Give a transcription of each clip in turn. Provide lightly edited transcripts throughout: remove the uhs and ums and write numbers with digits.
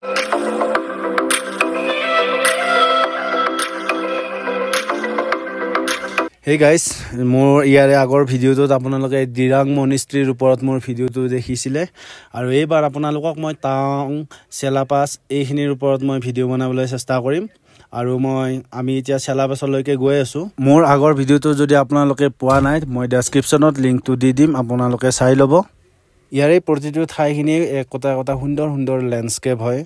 Hey guys, মোৰ ইয়াৰে আগৰ ভিডিওটোত আপোনালোকে দিৰাং মনিষ্ট্ৰীৰ ওপৰত মোৰ ভিডিওটো দেখিছিলে আৰু এইবাৰ আপোনালোকক মই টাৱাং চেলাপাছ এইখিনিৰ ওপৰত মই ভিডিও বনাবলৈ চেষ্টা কৰিম আৰু আমি এতিয়া চেলাপাছলৈকে গৈ আছো মোৰ আগৰ ভিডিওটো যদি আপোনালোকে পোৱা নাই মই ডেসক্ৰিপচনত লিংকটো দি দিম আপোনালোকে চাই ল'ব ইয়াৰে প্ৰতিটো ঠাইখিনি একটা সুন্দৰ সুন্দৰ ল্যান্ডস্কেপ হয়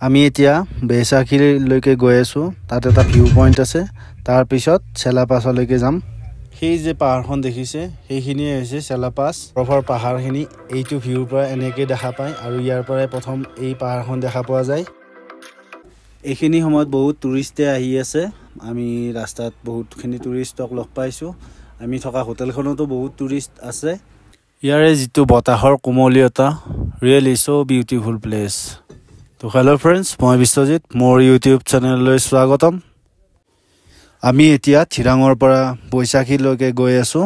আমি এতিয়া বেচাখিলৈকে গৈ আছো তাত এটা ভিউ পইণ্ট আছে তাৰ পিছত চেলাপাছলৈকে যাম সেই যে পাহাৰখন দেখিছে সেইখিনিয়ে হৈছে চেলাপাছ প্ৰফৰ পাহাৰখিনি এইটো ভিউৰ পৰা এনেকৈ দেখা পায় আৰু ইয়াৰ পৰাই প্ৰথম এই পাহাৰখন দেখা পোৱা যায় এইখিনি সময়ত বহুত টুৰিষ্টে আহি আছে আমি ৰাস্তাত বহুতখিনি টুৰিষ্টক লগ পাইছো আমি থকা হোটেলখনতো বহুত টুৰিষ্ট আছে ইয়াৰে যিটো বতাহৰ কোমলীয়তা ৰিয়েলি সো বিউটিফুল প্লেচ তো হেল্ল' ফ্ৰেণ্ডছ মই বিশ্বজিৎ মোৰ ইউটিউব চেনেললৈ স্বাগতম আমি এতিয়া চিৰাঙৰ পৰা বৈশাখীলৈকে গৈ আছো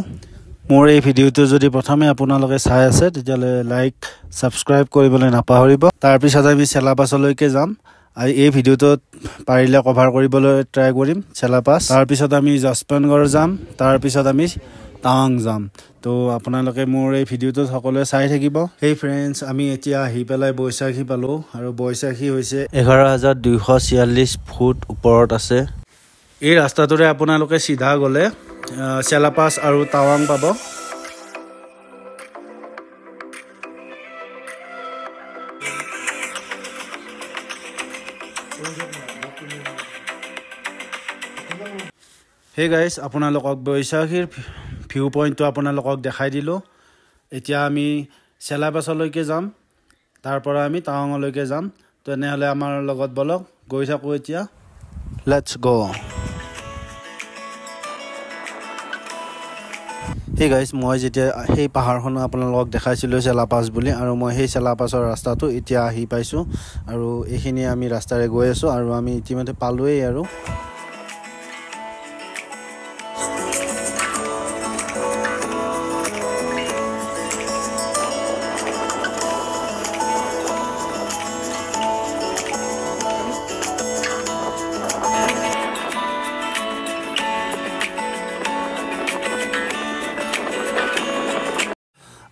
মোৰ এই ভিডিওটো যদি প্ৰথমে আপোনালোকে চাই আছে তেতিয়ালে লাইক সাবস্ক্ৰাইব কৰিবলৈ নাপাহৰিব তাৰ পিছত আমি চেলাপাছলৈকে যাম আৰু এই ভিডিওটোত পাৰিলে কভাৰ কৰিবলৈ ট্ৰাই কৰিম চেলাপাছ তাৰ পিছত আমি জসপনগড় যাম তাৰ পিছত আমি টাৱাং যাম তো আপোনালোকে মোৰ এই ভিডিওটো সকলোৱে চাই থাকিব হেই ফ্ৰেণ্ডছ আমি এতিয়া আহি পেলাই বৈশাখী পালো আৰু বৈশাখী হৈছে 11246 ফুট ওপৰত আছে এই ৰাস্তাটোৰে আপোনালোকে সিধা গলে চেলাপাছ আৰু টাৱাং পাব হে গাইস আপোনালোকক বৈশাখীৰ ভিউ পইণ্টটো আপোনালোকক দেখাই দিলো এতিয়া আমি চেলাপাছলৈকে যাম তাৰ পৰা আমি টাৱাংলৈকে যাম তেনেহলে আমাৰ লগত বলক গৈ থাকো এতিয়া লেটস গো Hey guys, মই যেতিয়া সেই পাহাৰখন আপোনালোকক দেখাইছিলো চেলাপাছ বুলি আৰু মই সেই চেলাপাছৰ ৰাস্তাটো এতিয়া আহি পাইছো আৰু এইখিনি আমি ৰাস্তাৰে গৈ আছো আৰু আমি ইতিমধ্যে পালোৱেই আৰু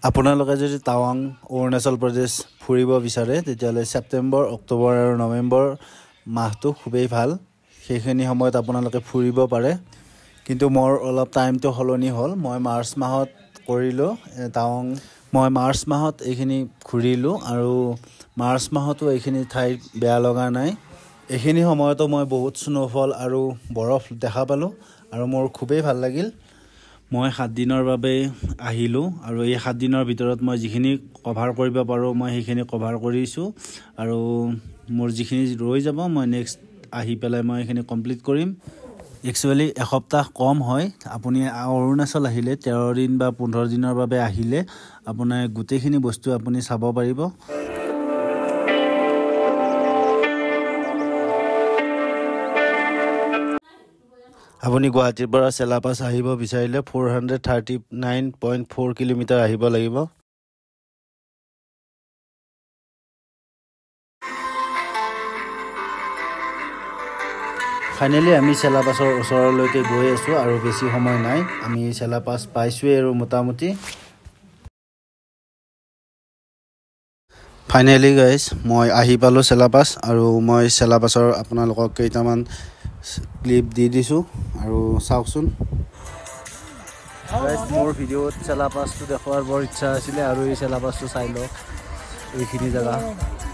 আপোনালোকে যদি টাৱাং অৰুণাচল প্ৰদেশ ফুৰিব বিচাৰে তেতিয়ালে সেপ্টেম্বৰ অক্টোবৰ আৰু নৱেম্বৰ মাহটো খুবেই ভাল সেইখিনি সময়ত আপোনালোকে ফুৰিব পাৰে কিন্তু মোৰ অলপ টাইমটো হলনি হল মই মাৰ্চ মাহত কৰিলো টাৱাং মই মাৰ্চ মাহত এইখিনি ঘুৰিলো আৰু মাৰ্চ মাহতো এইখিনি ঠাই বেয়া লগা নাই এইখিনি সময়তো মই বহুত স্নোফল আৰু বৰফ দেখা পালো আৰু মোৰ খুবেই ভাল লাগিল মই 7 দিনৰ বাবে আহিলো আৰু এই 7 দিনৰ ভিতৰত মই যিখিনি কভাৰ কৰিব পাৰো মই সেইখিনি কভাৰ কৰিছো আৰু মোৰ যিখিনি ৰৈ যাব মই নেক্সট আহি পেলাই মই এইখিনি কমপ্লিট কৰিম একচুয়ালি এসপ্তাহ কম হয় আপুনি অৰুণাচল আহিলে 13 দিন বা 15 দিনৰ বাবে আহিলে আপোনাৰ গুটেখিনি বস্তু আপুনি চাব পাৰিব আপুনি গুৱাহাটীৰ পৰা চেলাপাছ আহিব বিচাৰিলে 439.4 কিলোমিটাৰ আহিব লাগিব ফাইনালি আমি চেলাপাছৰ ওচৰলৈকে গৈ আছো আৰু বেছি সময় নাই আমি চেলাপাছ পাইছোৱে আৰু মোটামুটি ফাইনালি গাইস মই আহি পালো চেলাপাছ আৰু মই চেলাপাছৰ আপোনালোকক কেইটামান ক্লিপ দি দিছো আৰু চাওকচোন গাইস মোৰ ভিডিওত চেলাপাছটো দেখুৱাৰ বৰ ইচ্ছা আছিল আৰু এই চেলাপাছটো চাই লওক এইখিনি জায়গা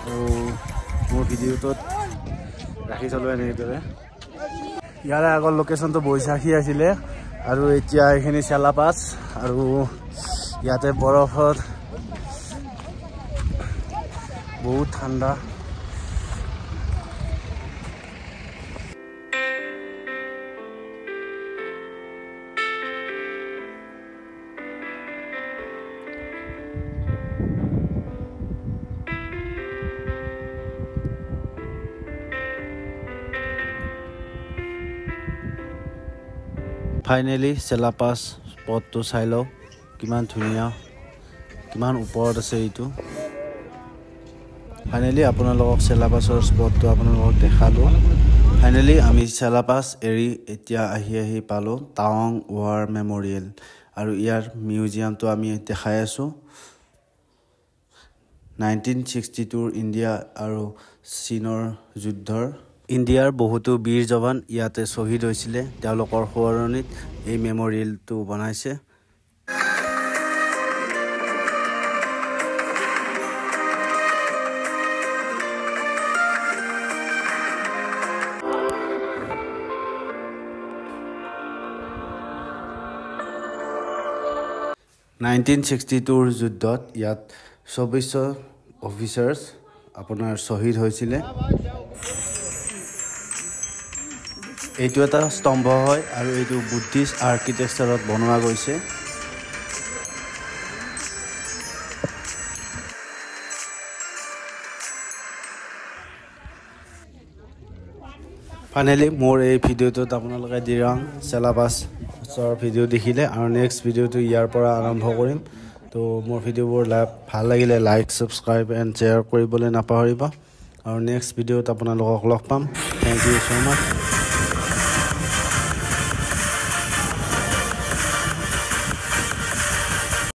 আৰু মোৰ ভিডিওটোত ৰাখি চলো এনেদৰে ইয়াৰে আগৰ লোকেশনটো বৈশাখী আছিল আৰু এতিয়া এইখিনি চেলাপাছ আৰু ইয়াতে বৰফত বহুত ঠাণ্ডা ফাইনালি চেলাপাছ স্পটটো চাই লওক কিমান ধুনীয়া কিমান ওপৰত আছে এইটো ফাইনেলি আপোনালোকক চেলাপাছৰ স্পটটো আপোনালোকক দেখালোঁ ফাইনেলি আমি চেলাপাছ এৰি এতিয়া আহি পালোঁ টাৱাং ৱাৰ মেমৰিয়েল আৰু ইয়াৰ মিউজিয়ামটো আমি দেখাই আছোঁ 1962 ইণ্ডিয়া আৰু চীনৰ যুদ্ধৰ ইণ্ডিয়াৰ বহুতো বীৰ জৱান ইয়াতে শ্বহীদ হৈছিলে তেওঁলোকৰ সোঁৱৰণিত এই মেমৰিয়েলটো বনাইছে (1962) যুদ্ধত ইয়াত 24 অফিচাৰ্ছ আপোনাৰ শ্বহীদ হৈছিলে এইটো এটা স্তম্ভ হয় আৰু এইটো বুদ্ধিষ্ট আৰ্কিটেক্সাৰত বনোৱা গৈছে ফাইনেলি মোৰ এই ভিডিঅ'টোত আপোনালোকে দিৰাং চেলাপাছৰ ভিডিঅ' দেখিলে আৰু নেক্সট ভিডিঅ'টো ইয়াৰ পৰা আৰম্ভ কৰিম তো মোৰ ভিডিঅ'বোৰ ভাল লাগিলে লাইক ছাবস্ক্ৰাইব এণ্ড শ্বেয়াৰ কৰিবলৈ নাপাহৰিব আৰু নেক্সট ভিডিঅ'ত আপোনালোকক লগ পাম থেংক ইউ so much